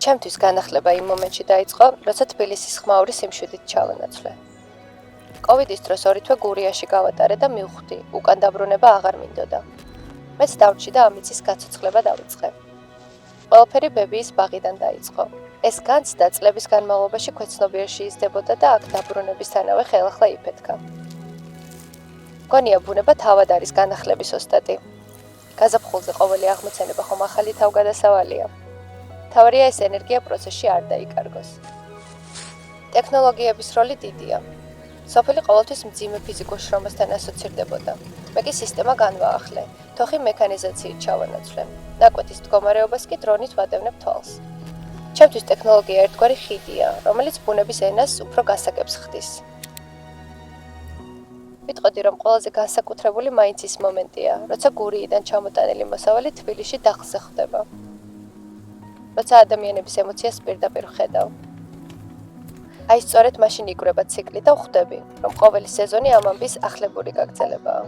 ჩემთვის განახლება იმ მომენტში დაიწყო, როცა თბილისის ხმაური სიმშვიდით ჩავანაცვლე. კოვიდის დროს 2 თვე გურიაში გავატარე და მივხვდი, უკან დაბრუნება აღარ მინდოდა. მეც დავრჩი და ამიცის გაცოცხლება დავიწყე. ყველაფერი ბებიის ბაღიდან დაიწყო. ეს განცდა წლების განმავლობაში ქვეცნობიერში იზრდებოდა და აქ დაბრუნებისთანავე ხელახლა იფეთქა. გონია ბუნება თავად არის განახლების ოსტატი. გაზაფხულზე ყოველი აღმოცენება ხომ ახალი თავგადასავალია. თავარია ეს ენერგია პროცესში არ დაიკარგოს. ტექნოლოგიების როლი დიდია. სოფელი ყოველთვის მძიმე ფიზიკურ შრომასთან ასოცირდებოდა. მე კი სისტემა განვაახლე, თოხი მექანიზაციით ჩავანაცვლე. ნაკვეთის მდგომარეობას კი დრონით ვადევნებ თვალს. ჩემთვის ტექნოლოგია ერთგვარი ხიდია, რომელიც ბუნების ენას უფრო გასაგებს ხდის. ვიტყოდი, რომ ყველაზე განსაკუთრებული მაინც ის მომენტია, როცა გურიიდან ჩამოტანილი მოსავალი თბილისში დახლზე ხვდება. როცა ადამიანების ემოციას პირდაპირ ვხედავ. აი სწორედ მაშინ იკვრება ციკლი და ვხვდები, რომ ყოველი სეზონი ამ ამბის ახლებური გაგრძელებაა.